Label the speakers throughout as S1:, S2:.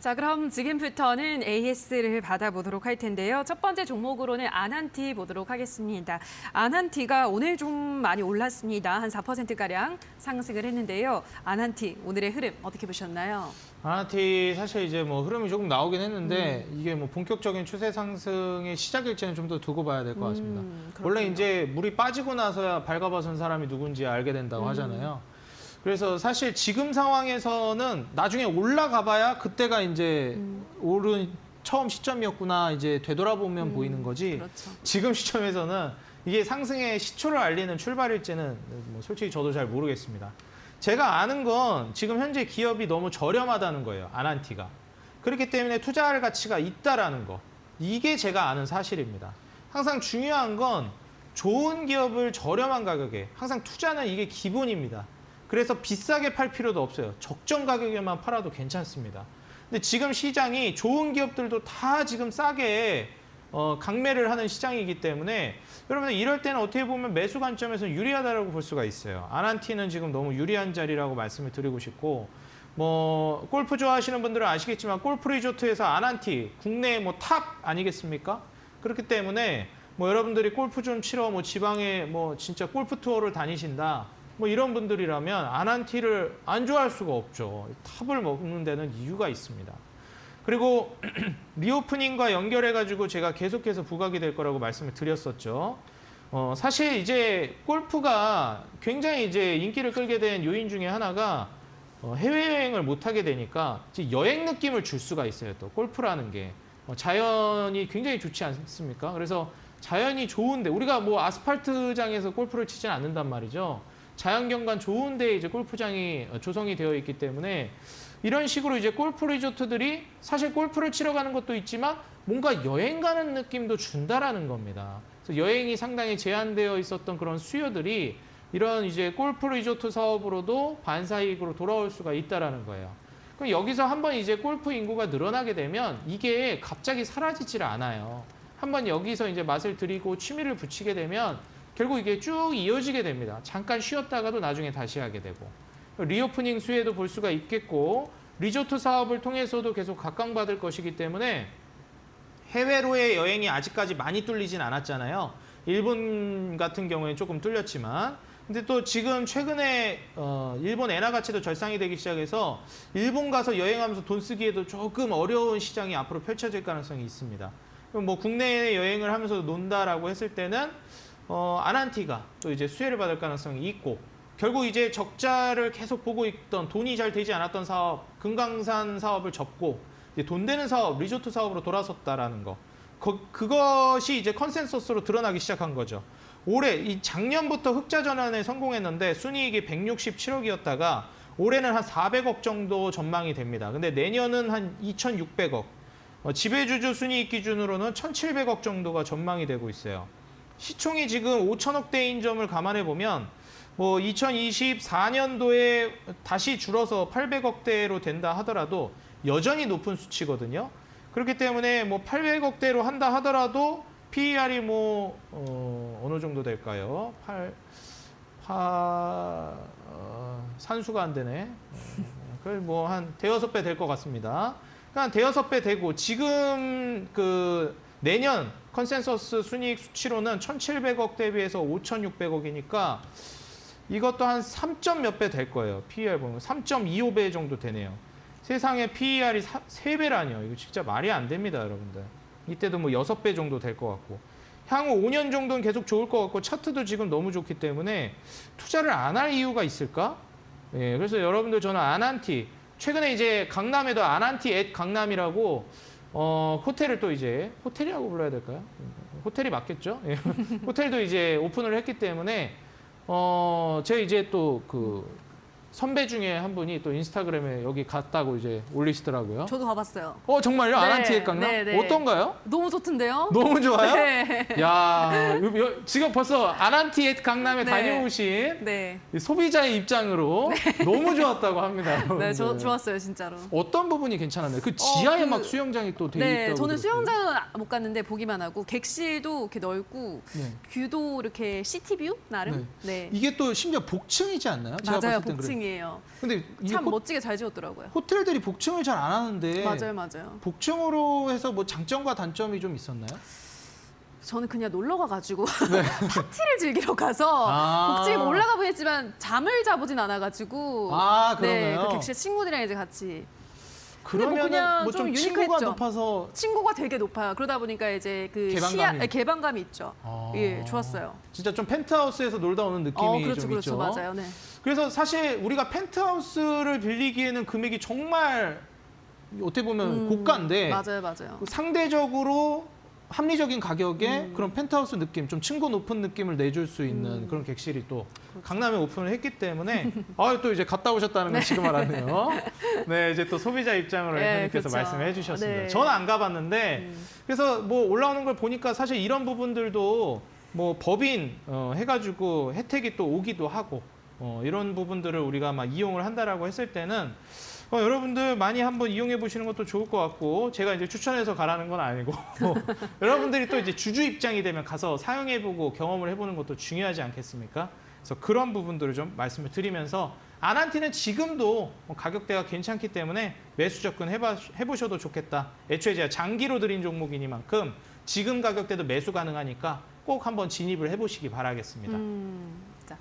S1: 자, 그럼 지금부터는 AS를 받아보도록 할 텐데요. 첫 번째 종목으로는 아난티 보도록 하겠습니다. 아난티가 오늘 좀 많이 올랐습니다. 한 4%가량 상승을 했는데요. 아난티 오늘의 흐름 어떻게 보셨나요?
S2: 아난티 사실 이제 뭐 흐름이 조금 나오긴 했는데 이게 뭐 본격적인 추세 상승의 시작일지는 좀 더 두고 봐야 될 것 같습니다. 원래 이제 물이 빠지고 나서야 발가벗은 사람이 누군지 알게 된다고 하잖아요. 그래서 사실 지금 상황에서는 나중에 올라가 봐야 그때가 이제 오른 처음 시점이었구나 이제 되돌아보면 보이는 거지.
S1: 그렇죠.
S2: 지금 시점에서는 이게 상승의 시초를 알리는 출발일지는 뭐 솔직히 저도 잘 모르겠습니다. 제가 아는 건 지금 현재 기업이 너무 저렴하다는 거예요. 아난티가. 그렇기 때문에 투자할 가치가 있다라는 거. 이게 제가 아는 사실입니다. 항상 중요한 건 좋은 기업을 저렴한 가격에 항상 투자는 이게 기본입니다. 그래서 비싸게 팔 필요도 없어요. 적정 가격에만 팔아도 괜찮습니다. 근데 지금 시장이 좋은 기업들도 다 지금 싸게 강매를 하는 시장이기 때문에 여러분들 이럴 때는 어떻게 보면 매수 관점에서 유리하다고 볼 수가 있어요. 아난티는 지금 너무 유리한 자리라고 말씀을 드리고 싶고 뭐 골프 좋아하시는 분들은 아시겠지만 골프 리조트에서 아난티 국내의 뭐 탑 아니겠습니까? 그렇기 때문에 뭐 여러분들이 골프 좀 치러 뭐 지방에 뭐 진짜 골프 투어를 다니신다. 뭐 이런 분들이라면 아난티를 안 좋아할 수가 없죠. 탑을 먹는 데는 이유가 있습니다. 그리고 리오프닝과 연결해가지고 제가 계속해서 부각이 될 거라고 말씀을 드렸었죠. 사실 이제 골프가 굉장히 이제 인기를 끌게 된 요인 중에 하나가 해외여행을 못하게 되니까 이제 여행 느낌을 줄 수가 있어요. 또 골프라는 게 자연이 굉장히 좋지 않습니까? 그래서 자연이 좋은데 우리가 뭐 아스팔트장에서 골프를 치진 않는단 말이죠. 자연경관 좋은데 이제 골프장이 조성이 되어 있기 때문에 이런 식으로 이제 골프 리조트들이 사실 골프를 치러 가는 것도 있지만 뭔가 여행 가는 느낌도 준다라는 겁니다. 그래서 여행이 상당히 제한되어 있었던 그런 수요들이 이런 이제 골프 리조트 사업으로도 반사이익으로 돌아올 수가 있다라는 거예요. 그럼 여기서 한번 이제 골프 인구가 늘어나게 되면 이게 갑자기 사라지질 않아요. 한번 여기서 이제 맛을 들이고 취미를 붙이게 되면 결국 이게 쭉 이어지게 됩니다. 잠깐 쉬었다가도 나중에 다시 하게 되고 리오프닝 수혜도 볼 수가 있겠고 리조트 사업을 통해서도 계속 각광받을 것이기 때문에 해외로의 여행이 아직까지 많이 뚫리진 않았잖아요. 일본 같은 경우에는 조금 뚫렸지만 근데 또 지금 최근에 일본 엔화 가치도 절상이 되기 시작해서 일본 가서 여행하면서 돈 쓰기에도 조금 어려운 시장이 앞으로 펼쳐질 가능성이 있습니다. 그럼 뭐 국내 여행을 하면서 논다라고 했을 때는 아난티가 또 이제 수혜를 받을 가능성이 있고 결국 이제 적자를 계속 보고 있던 돈이 잘 되지 않았던 사업, 금강산 사업을 접고 이제 돈 되는 사업, 리조트 사업으로 돌아섰다라는 거. 그것이 이제 컨센서스로 드러나기 시작한 거죠. 올해 이 작년부터 흑자 전환에 성공했는데 순이익이 167억이었다가 올해는 한 400억 정도 전망이 됩니다. 근데 내년은 한 2,600억. 지배주주 순이익 기준으로는 1,700억 정도가 전망이 되고 있어요. 시총이 지금 5천억대인 점을 감안해 보면 뭐 2024년도에 다시 줄어서 800억대로 된다 하더라도 여전히 높은 수치거든요. 그렇기 때문에 뭐 800억대로 한다 하더라도 PER이 뭐 어느 정도 될까요? 산수가 안 되네. 그걸 뭐 한 대여섯 배 될 것 같습니다. 한 대여섯 배 되고 지금 그 내년 컨센서스 순이익 수치로는 1,700억 대비해서 5,600억이니까 이것도 한 3점 몇 배 될 거예요. PER 보면 3.25배 정도 되네요. 세상에 PER이 3배라니요. 이거 진짜 말이 안 됩니다, 여러분들. 이때도 뭐 6배 정도 될 것 같고. 향후 5년 정도는 계속 좋을 것 같고 차트도 지금 너무 좋기 때문에 투자를 안 할 이유가 있을까? 예, 그래서 여러분들 저는 아난티 최근에 이제 강남에도 아난티 앳 강남이라고 호텔을 또 이제 호텔이라고 불러야 될까요? 호텔이 맞겠죠? 예. 호텔도 이제 오픈을 했기 때문에 제가 이제 또 그 선배 중에 한 분이 또 인스타그램에 여기 갔다고 이제 올리시더라고요.
S1: 저도 가봤어요.
S2: 정말요?
S1: 네,
S2: 아난티 앳 강남?
S1: 네, 네.
S2: 어떤가요?
S1: 너무 좋던데요?
S2: 너무 좋아요?
S1: 네.
S2: 야, 지금 벌써 아난티 앳 강남에
S1: 네.
S2: 다녀오신
S1: 네.
S2: 소비자의 입장으로 너무 좋았다고 합니다.
S1: 네,
S2: 여러분들.
S1: 좋았어요, 진짜로.
S2: 어떤 부분이 괜찮았나요? 그 지하에 막 수영장이 또 돼
S1: 네,
S2: 있다고.
S1: 저는
S2: 들었어요.
S1: 수영장은 못 갔는데 보기만 하고 객실도 이렇게 넓고
S2: 네.
S1: 뷰도 이렇게 시티뷰 나름. 네.
S2: 이게 또 심지어 복층이지 않나요? 제가
S1: 맞아요,
S2: 봤을 땐 그래요.
S1: 복층이에요. 상황이에요.
S2: 근데 이
S1: 참 멋지게 잘 지었더라고요.
S2: 호텔들이 복층을 잘 안 하는데
S1: 맞아요.
S2: 복층으로 해서 뭐 장점과 단점이 좀 있었나요?
S1: 저는 그냥 놀러 가가지고 파티를 즐기러 가서 복층에 올라가 보긴 했지만 잠을 자보진 않아가지고 네,
S2: 그러네요.
S1: 그 객실 친구들이랑 이제 같이
S2: 그러면은
S1: 그냥
S2: 뭐 좀
S1: 좀
S2: 친구가
S1: 유니크했죠.
S2: 높아서
S1: 친구가 되게 높아요. 그러다 보니까 이제 그 개방감이 있죠. 예, 좋았어요.
S2: 진짜 좀 펜트하우스에서 놀다 오는 느낌이
S1: 그렇죠,
S2: 좀
S1: 그렇죠,
S2: 있죠.
S1: 맞아요. 네.
S2: 그래서 사실 우리가 펜트하우스를 빌리기에는 금액이 정말 어떻게 보면 고가인데
S1: 맞아요.
S2: 상대적으로 합리적인 가격에 그런 펜트하우스 느낌, 좀 층고 높은 느낌을 내줄 수 있는 그런 객실이 또
S1: 그렇죠.
S2: 강남에 오픈을 했기 때문에 또 이제 갔다 오셨다는 걸 지금 알았네요. 네, 이제 또 소비자 입장으로
S1: 네,
S2: 앵커님께서
S1: 그렇죠.
S2: 말씀해 주셨습니다.
S1: 네.
S2: 저는 안 가봤는데 그래서 뭐 올라오는 걸 보니까 사실 이런 부분들도 뭐 법인 해가지고 혜택이 또 오기도 하고 이런 부분들을 우리가 막 이용을 한다라고 했을 때는 여러분들 많이 한번 이용해 보시는 것도 좋을 것 같고 제가 이제 추천해서 가라는 건 아니고 여러분들이 또 이제 주주 입장이 되면 가서 사용해 보고 경험을 해보는 것도 중요하지 않겠습니까? 그래서 그런 부분들을 좀 말씀을 드리면서 아난티는 지금도 가격대가 괜찮기 때문에 매수 접근 해보셔도 좋겠다. 애초에 제가 장기로 들인 종목이니만큼 지금 가격대도 매수 가능하니까 꼭 한번 진입을 해보시기 바라겠습니다.
S1: 자,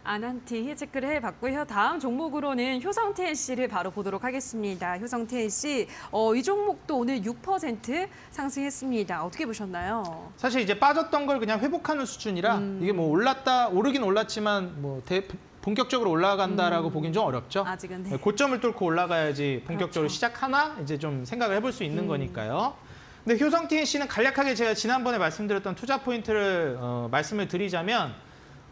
S1: 아난티 체크를 해봤고요. 다음 종목으로는 효성 TNC를 바로 보도록 하겠습니다. 효성 TNC, 이 종목도 오늘 6% 상승했습니다. 어떻게 보셨나요?
S2: 사실 이제 빠졌던 걸 그냥 회복하는 수준이라 이게 뭐 오르긴 올랐지만 뭐 본격적으로 올라간다라고 보긴 좀 어렵죠.
S1: 아직은 네.
S2: 고점을 뚫고 올라가야지 본격적으로
S1: 그렇죠.
S2: 시작하나 이제 좀 생각을 해볼 수 있는 거니까요. 근데 효성 TNC는 간략하게 제가 지난번에 말씀드렸던 투자 포인트를 말씀을 드리자면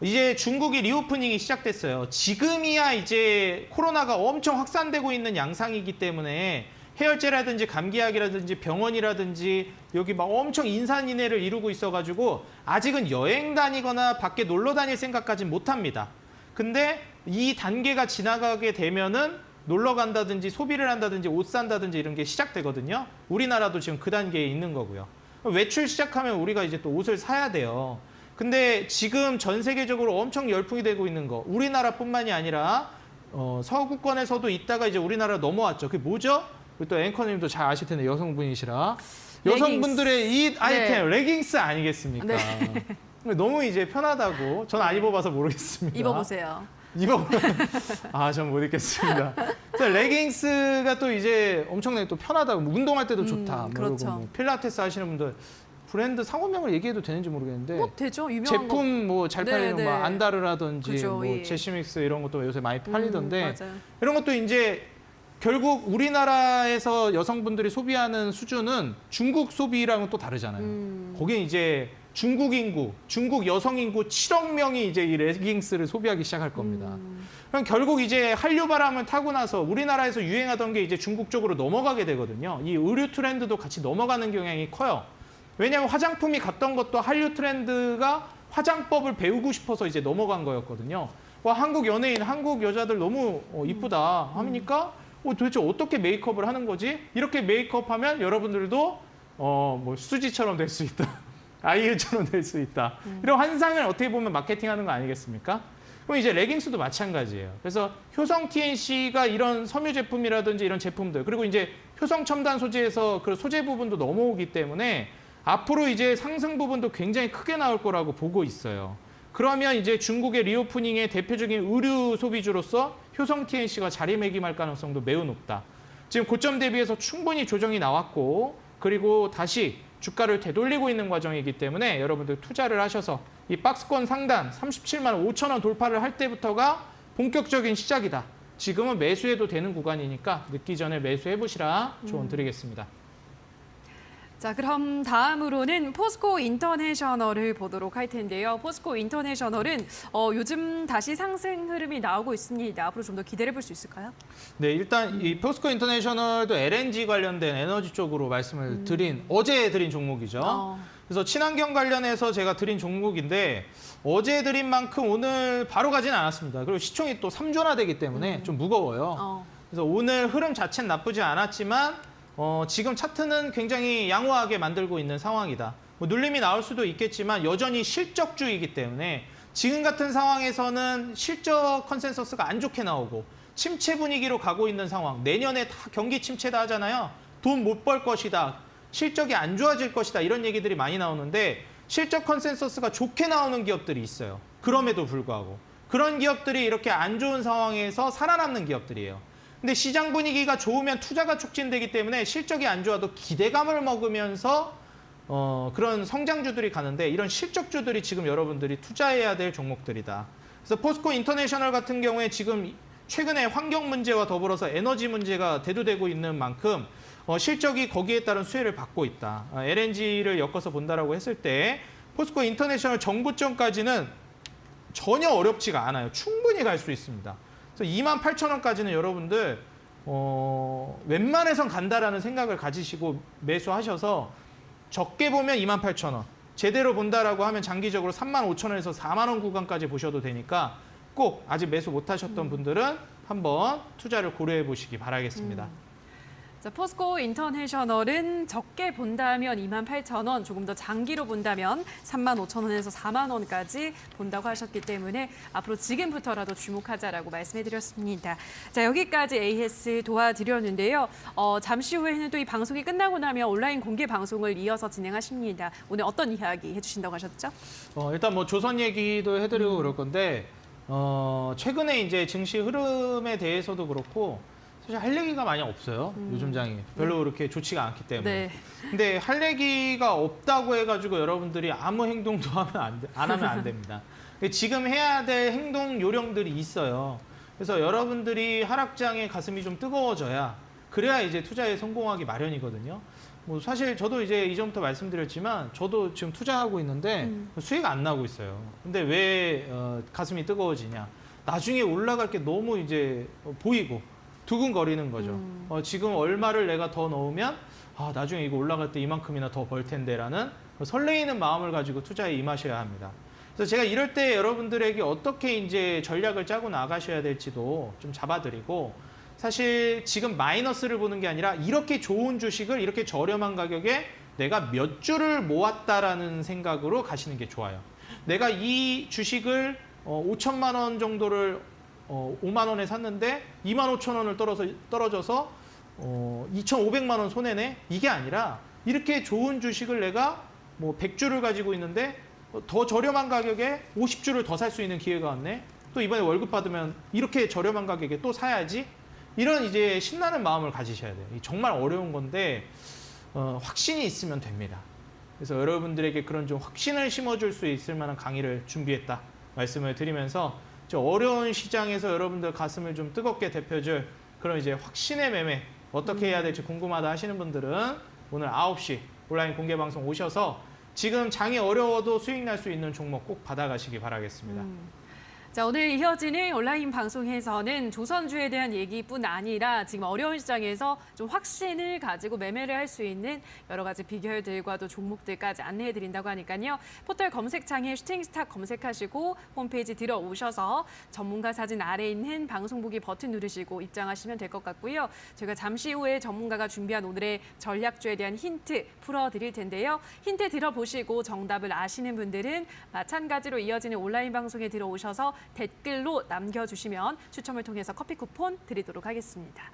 S2: 이제 중국이 리오프닝이 시작됐어요. 지금이야 이제 코로나가 엄청 확산되고 있는 양상이기 때문에 해열제라든지 감기약이라든지 병원이라든지 여기 막 엄청 인산인해를 이루고 있어가지고 아직은 여행 다니거나 밖에 놀러 다닐 생각까지는 못합니다. 근데 이 단계가 지나가게 되면은 놀러 간다든지 소비를 한다든지 옷 산다든지 이런 게 시작되거든요. 우리나라도 지금 그 단계에 있는 거고요. 외출 시작하면 우리가 이제 또 옷을 사야 돼요. 근데 지금 전 세계적으로 엄청 열풍이 되고 있는 거 우리나라뿐만이 아니라 서구권에서도 있다가 이제 우리나라 넘어왔죠. 그게 뭐죠? 또 앵커님도 잘 아실 텐데 여성분이시라 여성분들의 이 아이템 레깅스 아니겠습니까?
S1: 네.
S2: 너무 이제 편하다고 전 안 입어봐서 모르겠습니다.
S1: 입어보세요.
S2: 전 못 입겠습니다. 그래서 레깅스가 또 이제 엄청나게 또 편하다고 운동할 때도 좋다.
S1: 그렇죠.
S2: 뭐 필라테스 하시는 분들 브랜드 상호명을 얘기해도 되는지 모르겠는데
S1: 되죠. 유명한
S2: 제품 뭐 잘 팔리는
S1: 네,
S2: 뭐
S1: 네.
S2: 안다르라든지
S1: 그죠,
S2: 뭐
S1: 예.
S2: 제시믹스 이런 것도 요새 많이 팔리던데
S1: 맞아요.
S2: 이런 것도 이제 결국 우리나라에서 여성분들이 소비하는 수준은 중국 소비랑은 또 다르잖아요. 거긴 이제 중국 여성 인구 7억 명이 이제 이 레깅스를 소비하기 시작할 겁니다. 그럼 결국 이제 한류 바람을 타고 나서 우리나라에서 유행하던 게 이제 중국 쪽으로 넘어가게 되거든요. 이 의류 트렌드도 같이 넘어가는 경향이 커요. 왜냐하면 화장품이 갔던 것도 한류 트렌드가 화장법을 배우고 싶어서 이제 넘어간 거였거든요. 와, 한국 연예인, 한국 여자들 너무 이쁘다 하니까 도대체 어떻게 메이크업을 하는 거지? 이렇게 메이크업하면 여러분들도 뭐 수지처럼 될 수 있다. 아이유처럼 될 수 있다. 이런 환상을 어떻게 보면 마케팅하는 거 아니겠습니까? 그럼 이제 레깅스도 마찬가지예요. 그래서 효성 TNC가 이런 섬유 제품이라든지 이런 제품들 그리고 이제 효성 첨단 소재에서 그 소재 부분도 넘어오기 때문에 앞으로 이제 상승 부분도 굉장히 크게 나올 거라고 보고 있어요. 그러면 이제 중국의 리오프닝의 대표적인 의류 소비주로서 효성 TNC가 자리매김할 가능성도 매우 높다. 지금 고점 대비해서 충분히 조정이 나왔고 그리고 다시 주가를 되돌리고 있는 과정이기 때문에 여러분들 투자를 하셔서 이 박스권 상단 37만 5천 원 돌파를 할 때부터가 본격적인 시작이다. 지금은 매수해도 되는 구간이니까 늦기 전에 매수해 보시라 조언 드리겠습니다.
S1: 자, 그럼 다음으로는 포스코 인터내셔널을 보도록 할 텐데요. 포스코 인터내셔널은 요즘 다시 상승 흐름이 나오고 있습니다. 앞으로 좀 더 기대해 볼 수 있을까요?
S2: 네, 일단 이 포스코 인터내셔널도 LNG 관련된 에너지 쪽으로 말씀을 어제 드린 종목이죠. 그래서 친환경 관련해서 제가 드린 종목인데 어제 드린 만큼 오늘 바로 가진 않았습니다. 그리고 시총이 또 3조나 되기 때문에 좀 무거워요. 그래서 오늘 흐름 자체는 나쁘지 않았지만 지금 차트는 굉장히 양호하게 만들고 있는 상황이다. 뭐 눌림이 나올 수도 있겠지만 여전히 실적주이기 때문에 지금 같은 상황에서는 실적 컨센서스가 안 좋게 나오고 침체 분위기로 가고 있는 상황. 내년에 다 경기 침체다 하잖아요. 돈 못 벌 것이다. 실적이 안 좋아질 것이다. 이런 얘기들이 많이 나오는데 실적 컨센서스가 좋게 나오는 기업들이 있어요. 그럼에도 불구하고. 그런 기업들이 이렇게 안 좋은 상황에서 살아남는 기업들이에요. 근데 시장 분위기가 좋으면 투자가 촉진되기 때문에 실적이 안 좋아도 기대감을 먹으면서 그런 성장주들이 가는데 이런 실적주들이 지금 여러분들이 투자해야 될 종목들이다. 그래서 포스코 인터내셔널 같은 경우에 지금 최근에 환경 문제와 더불어서 에너지 문제가 대두되고 있는 만큼 실적이 거기에 따른 수혜를 받고 있다. LNG를 엮어서 본다라고 했을 때 포스코 인터내셔널 정고점까지는 전혀 어렵지가 않아요. 충분히 갈 수 있습니다. 그래서 28,000원까지는 여러분들 웬만해선 간다라는 생각을 가지시고 매수하셔서 적게 보면 28,000원, 제대로 본다라고 하면 장기적으로 35,000원에서 4만 원 구간까지 보셔도 되니까 꼭 아직 매수 못하셨던 분들은 한번 투자를 고려해 보시기 바라겠습니다.
S1: 자, 포스코 인터내셔널은 적게 본다면 28,000원, 조금 더 장기로 본다면 35,000원에서 4만 원까지 본다고 하셨기 때문에 앞으로 지금부터라도 주목하자라고 말씀해드렸습니다. 자, 여기까지 AS 도와드렸는데요. 잠시 후에는 또 이 방송이 끝나고 나면 온라인 공개 방송을 이어서 진행하십니다. 오늘 어떤 이야기 해주신다고 하셨죠?
S2: 일단 뭐 조선 얘기도 해드리고 그럴 건데 최근에 이제 증시 흐름에 대해서도 그렇고 사실 할 얘기가 많이 없어요. 요즘 장이 별로 그렇게 좋지가 않기 때문에.
S1: 네.
S2: 근데 할 얘기가 없다고 해가지고 여러분들이 아무 행동도 안 하면 안 됩니다. 지금 해야 될 행동 요령들이 있어요. 그래서 여러분들이 하락장에 가슴이 좀 뜨거워져야 그래야 이제 투자에 성공하기 마련이거든요. 뭐 사실 저도 이제 이전부터 말씀드렸지만 저도 지금 투자하고 있는데 수익 안 나고 있어요. 근데 왜 가슴이 뜨거워지냐? 나중에 올라갈 게 너무 이제 보이고 두근거리는 거죠. 지금 얼마를 내가 더 넣으면 나중에 이거 올라갈 때 이만큼이나 더 벌 텐데라는 설레이는 마음을 가지고 투자에 임하셔야 합니다. 그래서 제가 이럴 때 여러분들에게 어떻게 이제 전략을 짜고 나가셔야 될지도 좀 잡아드리고 사실 지금 마이너스를 보는 게 아니라 이렇게 좋은 주식을 이렇게 저렴한 가격에 내가 몇 주를 모았다라는 생각으로 가시는 게 좋아요. 내가 이 주식을 5천만 원 정도를 5만 원에 샀는데 2만 5천 원을 떨어져서 2,500만 원 손해네? 이게 아니라 이렇게 좋은 주식을 내가 뭐 100주를 가지고 있는데 더 저렴한 가격에 50주를 더 살 수 있는 기회가 왔네? 또 이번에 월급 받으면 이렇게 저렴한 가격에 또 사야지? 이런 이제 신나는 마음을 가지셔야 돼요. 정말 어려운 건데 확신이 있으면 됩니다. 그래서 여러분들에게 그런 좀 확신을 심어줄 수 있을 만한 강의를 준비했다 말씀을 드리면서 어려운 시장에서 여러분들 가슴을 좀 뜨겁게 데펴줄 그런 이제 확신의 매매 어떻게 해야 될지 궁금하다 하시는 분들은 오늘 9시 온라인 공개 방송 오셔서 지금 장이 어려워도 수익 날 수 있는 종목 꼭 받아가시기 바라겠습니다.
S1: 자, 오늘 이어지는 온라인 방송에서는 조선주에 대한 얘기뿐 아니라 지금 어려운 시장에서 좀 확신을 가지고 매매를 할 수 있는 여러 가지 비결들과 또 종목들까지 안내해 드린다고 하니까요. 포털 검색창에 슈팅스탁 검색하시고 홈페이지 들어오셔서 전문가 사진 아래 있는 방송 보기 버튼 누르시고 입장하시면 될 것 같고요. 저희가 잠시 후에 전문가가 준비한 오늘의 전략주에 대한 힌트 풀어드릴 텐데요. 힌트 들어보시고 정답을 아시는 분들은 마찬가지로 이어지는 온라인 방송에 들어오셔서 댓글로 남겨주시면 추첨을 통해서 커피 쿠폰 드리도록 하겠습니다.